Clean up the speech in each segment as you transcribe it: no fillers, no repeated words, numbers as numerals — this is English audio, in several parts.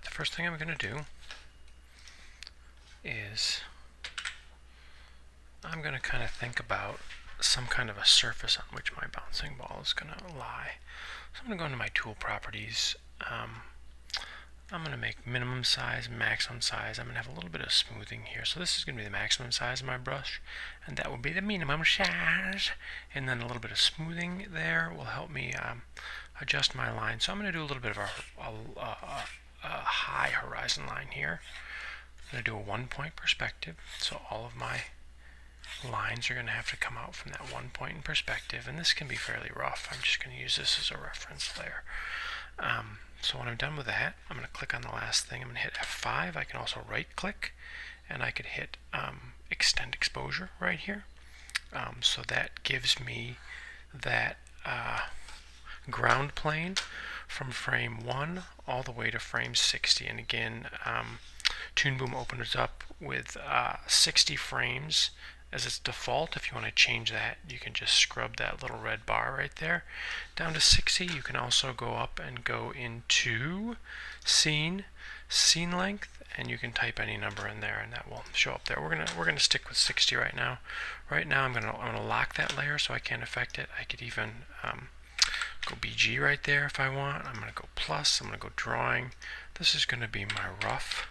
the first thing I'm going to do is I'm going to kind of think about some kind of a surface on which my bouncing ball is going to lie. So I'm going to go into my tool properties. I'm going to make minimum size, maximum size. I'm going to have a little bit of smoothing here. So this is going to be the maximum size of my brush, and that will be the minimum size. And then a little bit of smoothing there will help me adjust my line. So I'm going to do a little bit of a high horizon line here. I'm going to do a 1 point perspective. So all of my lines are going to have to come out from that 1 point in perspective, and this can be fairly rough. I'm just going to use this as a reference layer. So when I'm done with that, I'm going to click on the last thing. I'm going to hit F5. I can also right click, and I could hit extend exposure right here. So that gives me that ground plane from frame 1 all the way to frame 60. And again, Toon Boom opens up with 60 frames as its default. If you want to change that, you can just scrub that little red bar right there down to 60. You can also go up and go into scene length, and you can type any number in there, and that will show up there. We're gonna stick with 60 right now. Right now, I'm gonna lock that layer so I can't affect it. I could even go BG right there if I want. I'm gonna go plus. I'm gonna go drawing. This is gonna be my rough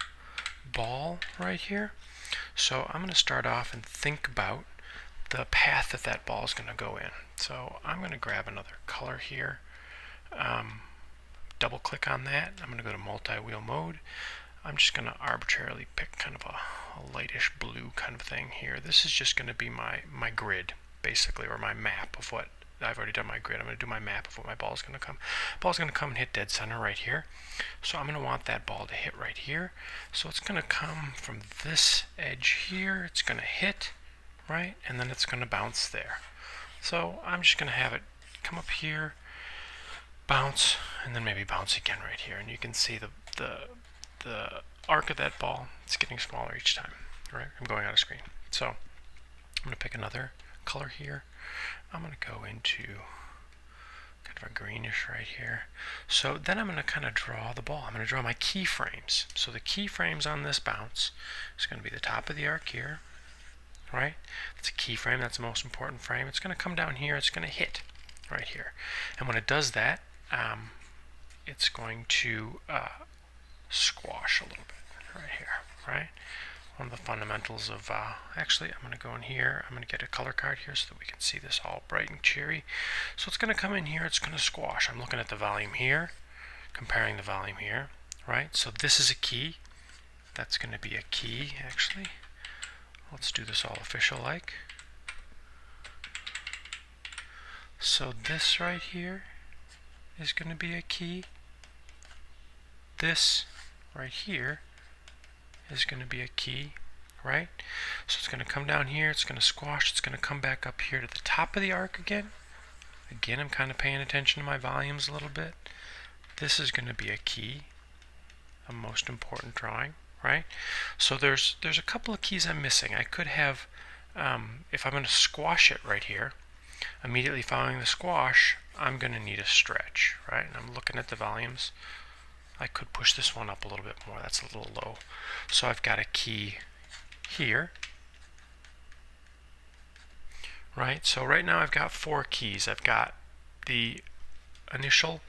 ball right here. So I'm going to start off and think about the path that ball is going to go in. So I'm going to grab another color here, double click on that. I'm going to go to multi-wheel mode. I'm just going to arbitrarily pick kind of a lightish blue kind of thing here. This is just going to be my grid, basically, or my map of what I've already done my grid. I'm going to do my map of what my ball is going to come. Ball's going to come and hit dead center right here. So I'm going to want that ball to hit right here. So it's going to come from this edge here. It's going to hit, right? And then it's going to bounce there. So I'm just going to have it come up here, bounce, and then maybe bounce again right here. And you can see the arc of that ball. It's getting smaller each time, right? I'm going out of screen. So I'm going to pick another color here. I'm going to go into kind of a greenish right here. So then I'm going to kind of draw the ball. I'm going to draw my keyframes. So the keyframes on this bounce is going to be the top of the arc here, right? It's a keyframe. That's the most important frame. It's going to come down here. It's going to hit right here. And when it does that, it's going to squash a little bit right here, right? One of the fundamentals of, actually I'm going to go in here, I'm going to get a color card here so that we can see this all bright and cheery. So it's going to come in here, it's going to squash. I'm looking at the volume here, comparing the volume here, right? So this is a key. That's going to be a key, actually. Let's do this all official like. So this right here is going to be a key. This right here is going to be a key, right? So it's going to come down here, it's going to squash, it's going to come back up here to the top of the arc again. Again, I'm kind of paying attention to my volumes a little bit. This is going to be a key, a most important drawing, right? So there's a couple of keys I'm missing. I could have, if I'm going to squash it right here, immediately following the squash, I'm going to need a stretch, right? And I'm looking at the volumes. I could push this one up a little bit more. That's a little low. So I've got a key here, right? So right now I've got 4 keys. I've got the initial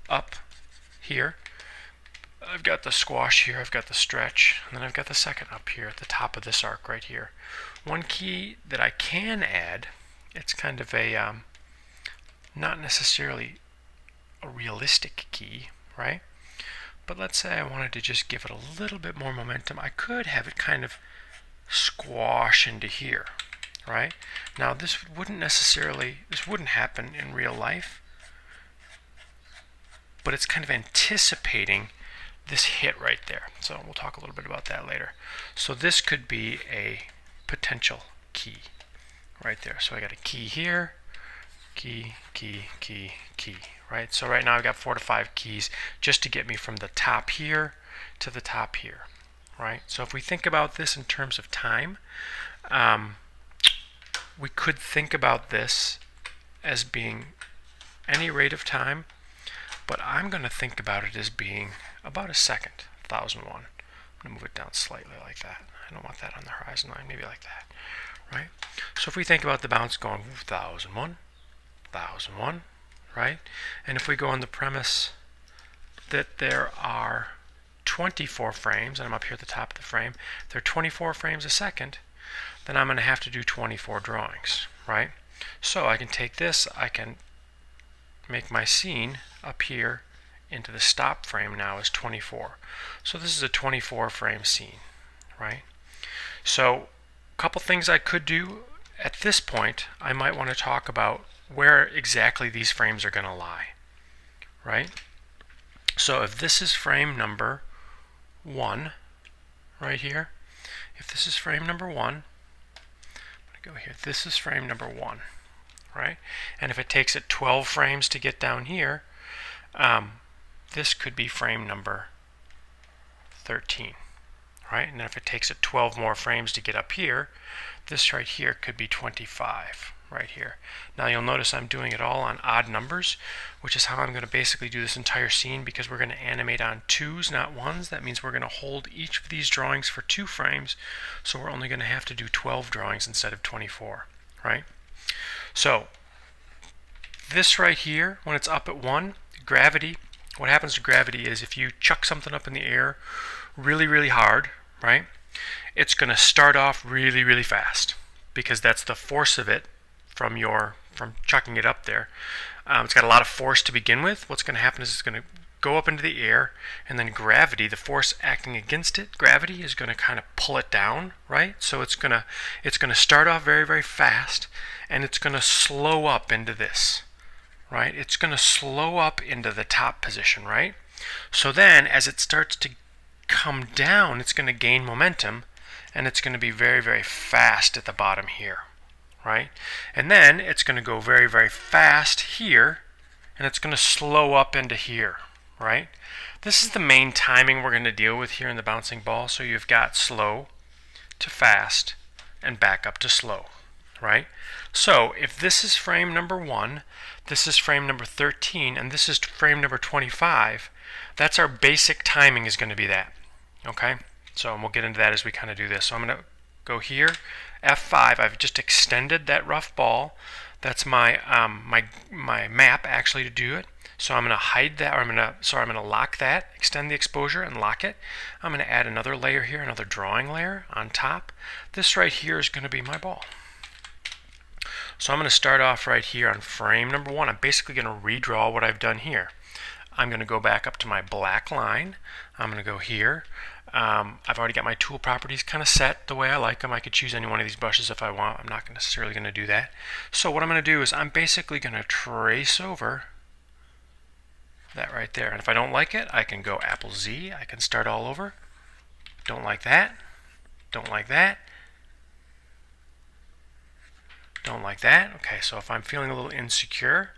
up here. I've got the squash here. I've got the stretch. And then I've got the second up here at the top of this arc right here. One key that I can add, it's kind of a, not necessarily a realistic key, right? But let's say I wanted to just give it a little bit more momentum. I could have it kind of squash into here, right? Now this wouldn't happen in real life, but it's kind of anticipating this hit right there. So we'll talk a little bit about that later. So this could be a potential key right there. So I got a key here, key, key, key, key, right? So right now I've got 4 to 5 keys just to get me from the top here to the top here, right? So if we think about this in terms of time, we could think about this as being any rate of time, but I'm going to think about it as being about a second, 1001. I'm going to move it down slightly like that. I don't want that on the horizon line, maybe like that, right? So if we think about the bounce going 1001, 1001, right? And if we go on the premise that there are 24 frames, and I'm up here at the top of the frame, there are 24 frames a second, then I'm going to have to do 24 drawings, right? So I can take this, I can make my scene up here into the stop frame now as 24. So this is a 24 frame scene, right? So a couple things I could do at this point, I might want to talk about where exactly these frames are going to lie, right? So if this is frame number 1 right here, if this is frame number 1, I'm going to go here, this is frame number 1, right? And if it takes it 12 frames to get down here, this could be frame number 13, right? And if it takes it 12 more frames to get up here, this right here could be 25 right here. Now you'll notice I'm doing it all on odd numbers, which is how I'm going to basically do this entire scene, because we're going to animate on 2s, not 1s. That means we're going to hold each of these drawings for 2 frames, so we're only going to have to do 12 drawings instead of 24, right? So this right here, when it's up at 1, gravity, what happens to gravity is if you chuck something up in the air really, really hard, right, it's going to start off really, really fast, because that's the force of it from chucking it up there. It's got a lot of force to begin with. What's going to happen is it's going to go up into the air, and then gravity, the force acting against it, gravity is going to kind of pull it down, right? So it's going to start off very, very fast, and it's going to slow up into this, right? It's going to slow up into the top position, right? So then as it starts to come down, it's going to gain momentum, and it's going to be very, very fast at the bottom here, right? And then it's going to go very, very fast here, and it's going to slow up into here, right? This is the main timing we're going to deal with here in the bouncing ball. So you've got slow to fast and back up to slow, right? So if this is frame number 1, this is frame number 13, and this is frame number 25, that's our basic timing is going to be that, okay? So we'll get into that as we kind of do this. So I'm going to go here, F5. I've just extended that rough ball. That's my my map actually to do it. So I'm going to hide that, or I'm going to lock that, extend the exposure and lock it. I'm going to add another layer here, another drawing layer on top. This right here is going to be my ball. So I'm going to start off right here on frame number 1. I'm basically going to redraw what I've done here. I'm going to go back up to my black line. I'm going to go here. I've already got my tool properties kind of set the way I like them. I could choose any one of these brushes if I want. I'm not necessarily going to do that. So what I'm going to do is I'm basically going to trace over that right there. And if I don't like it, I can go Apple Z. I can start all over. Don't like that. Don't like that. Don't like that. Okay, so if I'm feeling a little insecure,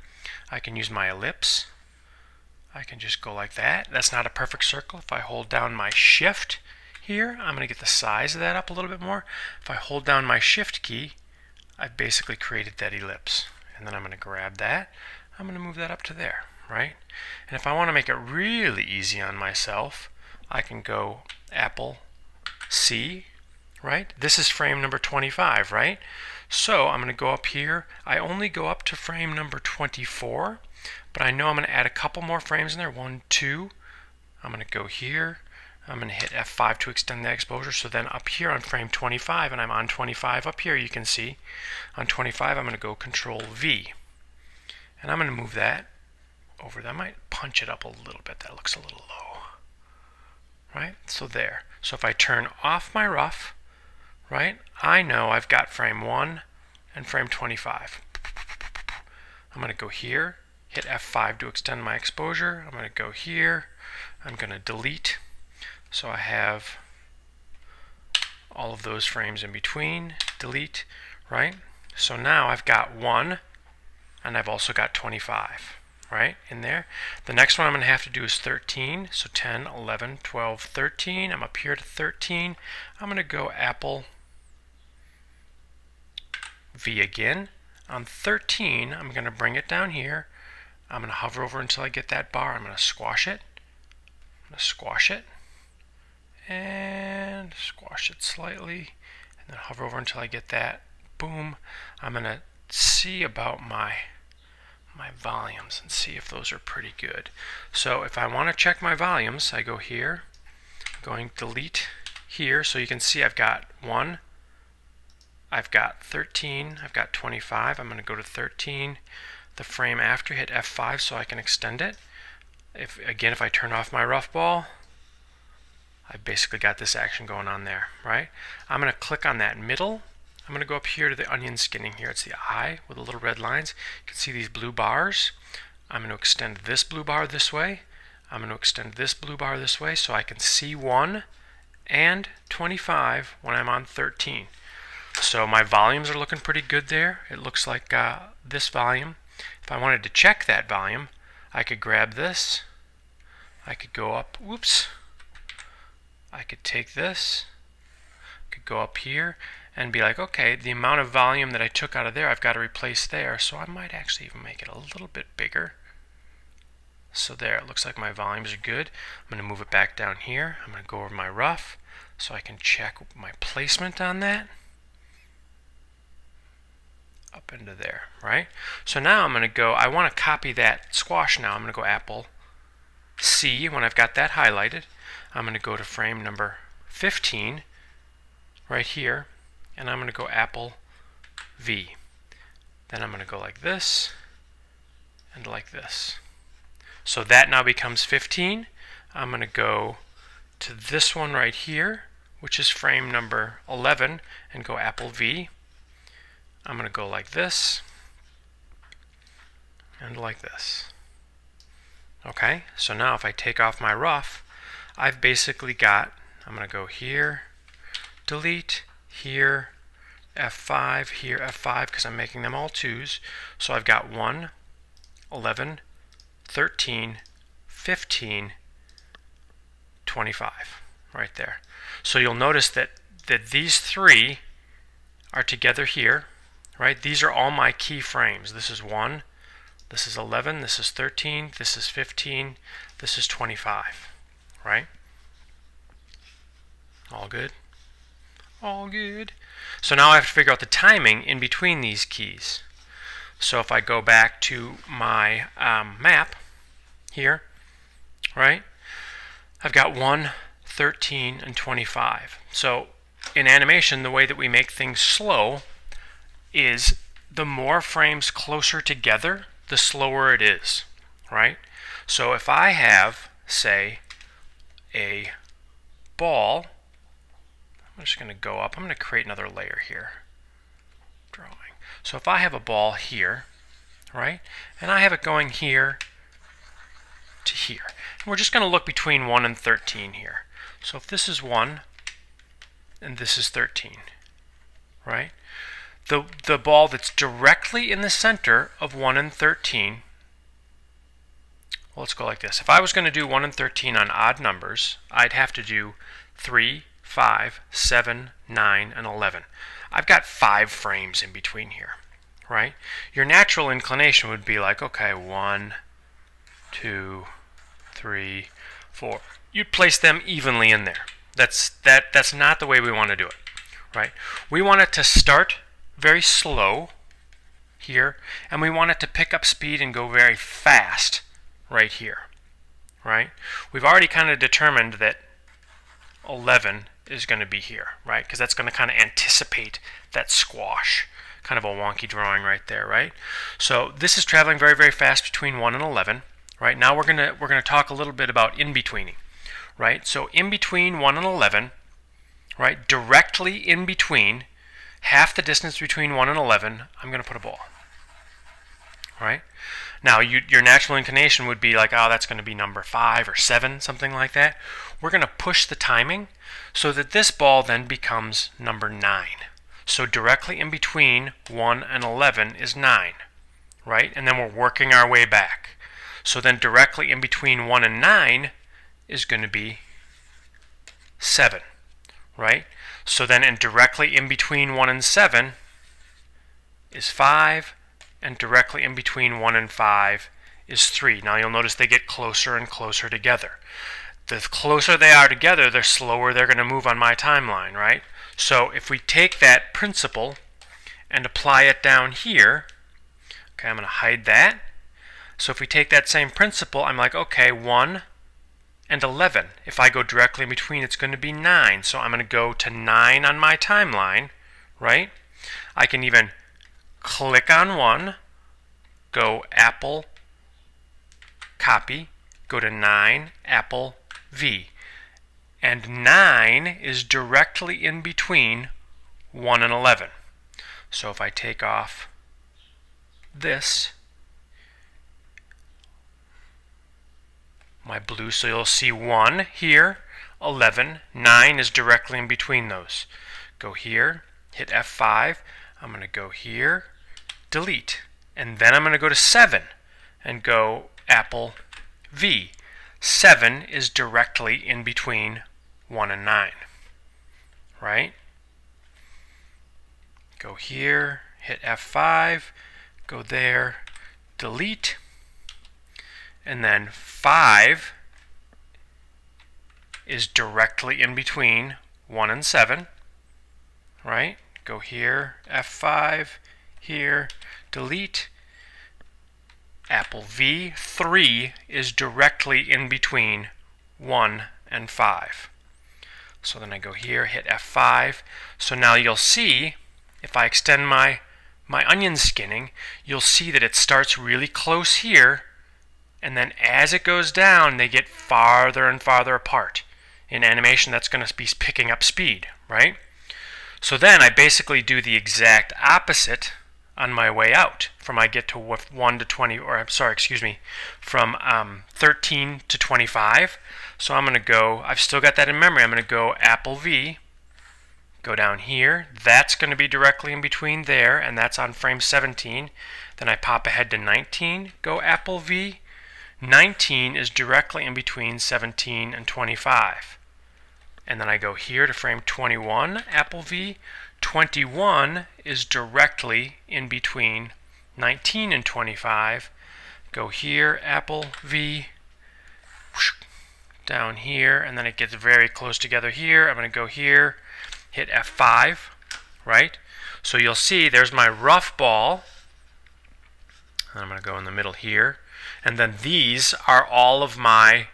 I can use my ellipse. I can just go like that. That's not a perfect circle. If I hold down my shift here, I'm going to get the size of that up a little bit more. If I hold down my shift key, I've basically created that ellipse. And then I'm going to grab that. I'm going to move that up to there, right? And if I want to make it really easy on myself, I can go Apple C, right? This is frame number 25, right? So I'm going to go up here. I only go up to frame number 24. But I know I'm going to add a couple more frames in there. 1, 2. I'm going to go here. I'm going to hit F5 to extend the exposure. So then up here on frame 25, and I'm on 25 up here, you can see. On 25, I'm going to go Control V. And I'm going to move that over. That might punch it up a little bit. That looks a little low. Right? So there. So if I turn off my rough, right, I know I've got frame 1 and frame 25. I'm going to go here. Hit F5 to extend my exposure. I'm going to go here. I'm going to delete. So I have all of those frames in between. Delete, right? So now I've got 1, and I've also got 25, right, in there. The next one I'm going to have to do is 13. So 10, 11, 12, 13. I'm up here to 13. I'm going to go Apple V again. On 13, I'm going to bring it down here. I'm going to hover over until I get that bar. I'm going to squash it, I'm going to squash it and squash it slightly, and then hover over until I get that. Boom. I'm going to see about my volumes and see if those are pretty good. So if I want to check my volumes, I go here, going delete here, so you can see I've got 1, I've got 13, I've got 25. I'm going to go to 13. The frame after, hit F5 so I can extend it. If I turn off my rough ball, I basically got this action going on there, right? I'm going to click on that middle. I'm going to go up here to the onion skinning here. It's the eye with the little red lines. You can see these blue bars. I'm going to extend this blue bar this way. I'm going to extend this blue bar this way so I can see 1 and 25 when I'm on 13. So my volumes are looking pretty good there. It looks like this volume. If I wanted to check that volume, I could grab this. I could go up, whoops. I could take this, could go up here and be like, okay, the amount of volume that I took out of there, I've got to replace there. So I might actually even make it a little bit bigger. So there, it looks like my volumes are good. I'm going to move it back down here. I'm going to go over my rough so I can check my placement on that. Up into there, right? So now I'm going to go, I want to copy that squash now. I'm going to go Apple C when I've got that highlighted. I'm going to go to frame number 15 right here, and I'm going to go Apple V. Then I'm going to go like this and like this. So that now becomes 15. I'm going to go to this one right here, which is frame number 11, and go Apple V. I'm going to go like this and like this. Okay, so now if I take off my rough, I've basically got, I'm going to go here, delete, here, F5, here, F5, because I'm making them all 2s. So I've got 1, 11, 13, 15, 25, right there. So you'll notice that these 3 are together here, right? These are all my key frames. This is 1, this is 11, this is 13, this is 15, this is 25. Right? All good? All good. So now I have to figure out the timing in between these keys. So if I go back to my map here, right? I've got 1, 13, and 25. So in animation, the way that we make things slow is the more frames closer together, the slower it is, right? So if I have, say, a ball, I'm just going to go up. I'm going to create another layer here. Drawing. So if I have a ball here, right, and I have it going here to here, and we're just going to look between 1 and 13 here. So if this is 1 and this is 13, right, the ball that's directly in the center of 1 and 13, well, let's go like this. If I was going to do 1 and 13 on odd numbers, I'd have to do 3, 5, 7, 9, and 11. I've got 5 frames in between here, right? Your natural inclination would be like, okay, 1, 2, 3, 4. You'd place them evenly in there. That's not the way we want to do it, right? We want it to start very slow here, and we want it to pick up speed and go very fast right here, right? We've already kind of determined that 11 is going to be here, right? Because that's going to kind of anticipate that squash. Kind of a wonky drawing right there, right? So this is traveling very, very fast between 1 and 11, right? Now we're going to talk a little bit about in-betweening, right? So in between 1 and 11, right, directly in between, half the distance between 1 and 11, I'm going to put a ball, right? Now, your natural inclination would be like, oh, that's going to be number 5 or 7, something like that. We're going to push the timing so that this ball then becomes number 9. So directly in between 1 and 11 is 9, right? And then we're working our way back. So then directly in between 1 and 9 is going to be 7, right? So then directly in between 1 and 7 is 5, and directly in between 1 and 5 is 3. Now you'll notice they get closer and closer together. the closer they are together, the slower they're going to move on my timeline, right? So if we take that principle and apply it down here, okay, I'm going to hide that. So if we take that same principle, I'm like, okay, 1 and 11. If I go directly in between, it's going to be 9. So I'm going to go to 9 on my timeline, right? I can even click on 1, go Apple, copy, go to 9, Apple, V. And 9 is directly in between 1 and 11. So if I take off this, my blue, so you'll see 1 here, 11, 9 is directly in between those. Go here, hit F5, I'm going to go here, delete, and then I'm going to go to 7 and go Apple V. 7 is directly in between 1 and 9, right? Go here, hit F5, go there, delete, and then 5 is directly in between 1 and 7, right? Go here, F5, here, delete. Apple V. 3 is directly in between 1 and 5. So then I go here, hit F5. So now you'll see, if I extend my onion skinning, you'll see that it starts really close here, and then as it goes down, they get farther and farther apart. In animation, that's going to be picking up speed, right? So then I basically do the exact opposite on my way out. From I get to 1 to 20, or I'm sorry, excuse me, from 13 to 25. So I'm going to go, I've still got that in memory, I'm going to go Apple V, go down here, that's going to be directly in between there, and that's on frame 17. Then I pop ahead to 19, go Apple V, 19 is directly in between 17 and 25. And then I go here to frame 21, Apple V. 21 is directly in between 19 and 25. Go here, Apple V. Down here, and then it gets very close together here. I'm going to go here, hit F5, right? So you'll see there's my rough ball. And I'm going to go in the middle here. And then these are all of my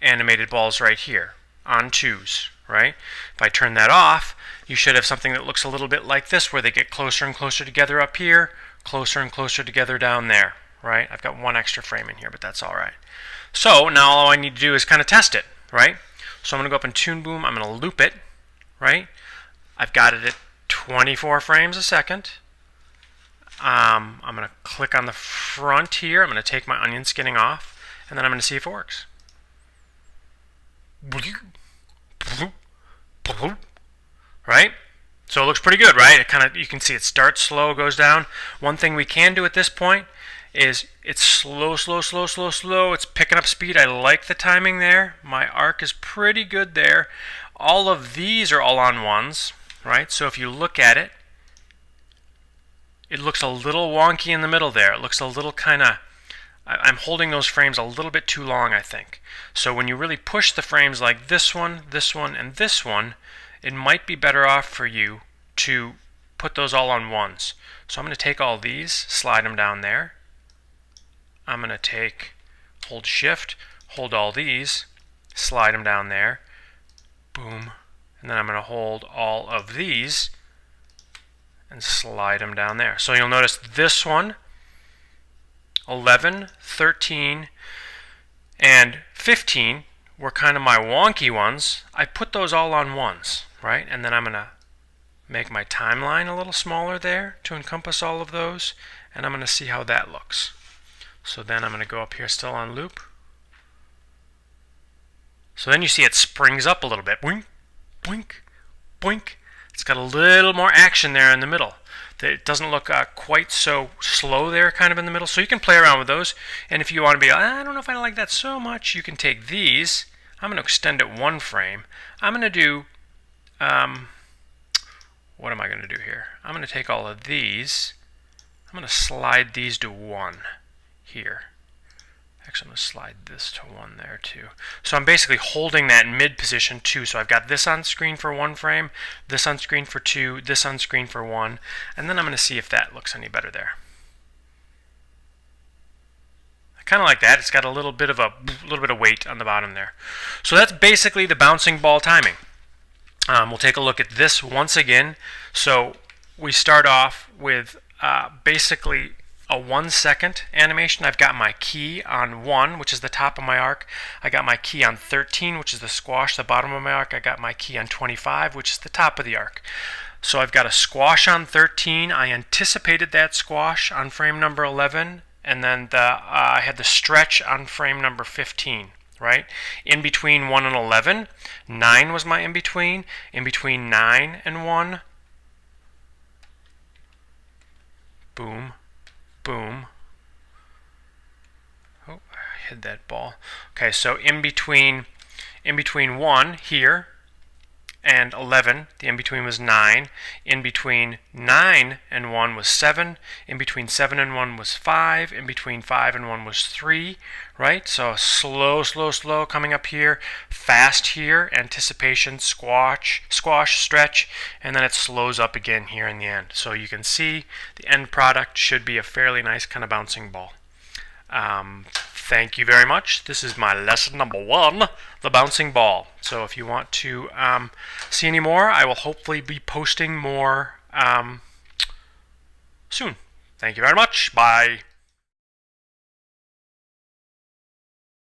animated balls right here on 2s, right? If I turn that off, you should have something that looks a little bit like this, where they get closer and closer together up here, closer and closer together down there, right? I've got one extra frame in here, but that's all right. So now all I need to do is kind of test it, right? So I'm going to go up in Toon Boom, I'm going to loop it, right? I've got it at 24 frames a second. I'm going to click on the front here. I'm going to take my onion skinning off, and then I'm going to see if it works. Right? So it looks pretty good, right? It kind of, you can see it starts slow, goes down. One thing we can do at this point is it's slow, slow, slow, slow, slow. It's picking up speed. I like the timing there. My arc is pretty good there. All of these are all on 1s, right? So if you look at it, it looks a little wonky in the middle there. It looks a little kind of, I'm holding those frames a little bit too long, I think. So when you really push the frames like this one, and this one, it might be better off for you to put those all on 1s. So I'm going to take all these, slide them down there. I'm going to hold Shift, hold all these, slide them down there. Boom. And then I'm going to hold all of these and slide them down there. So you'll notice this one, 11, 13, and 15 were kind of my wonky ones. I put those all on 1s, right? And then I'm going to make my timeline a little smaller there to encompass all of those, and I'm going to see how that looks. So then I'm going to go up here still on loop. So then you see it springs up a little bit. Boink, boink, boink. It's got a little more action there in the middle. It doesn't look quite so slow there kind of in the middle. So you can play around with those. And if you want to be, I don't know if I like that so much, you can take these. I'm going to extend it 1 frame. I'm going to do, what am I going to do here? I'm going to take all of these. I'm going to slide these to 1 here. Actually, I'm going to slide this to 1 there too. So I'm basically holding that mid position 2. So I've got this on screen for 1 frame, this on screen for 2, this on screen for 1, and then I'm going to see if that looks any better there. I kind of like that. It's got a little bit of weight on the bottom there. So that's basically the bouncing ball timing. We'll take a look at this once again. So we start off with basically a 1 second animation. I've got my key on 1, which is the top of my arc. I got my key on 13, which is the squash, the bottom of my arc. I got my key on 25, which is the top of the arc. So I've got a squash on 13. I anticipated that squash on frame number 11, and then I had the stretch on frame number 15. Right? In between 1 and 11, 9 was my in between. In between 9 and 1, boom, boom. Oh, I hid that ball. Okay, so in between 1 here and 11, the in between was 9. In between 9 and 1 was 7. In between 7 and 1 was 5. In between 5 and 1 was 3. Right? So slow, slow, slow coming up here, fast here, anticipation, squash, stretch, and then it slows up again here in the end. So you can see the end product should be a fairly nice kind of bouncing ball. Thank you very much. This is my lesson number 1, the bouncing ball. So if you want to see any more, I will hopefully be posting more soon. Thank you very much. Bye.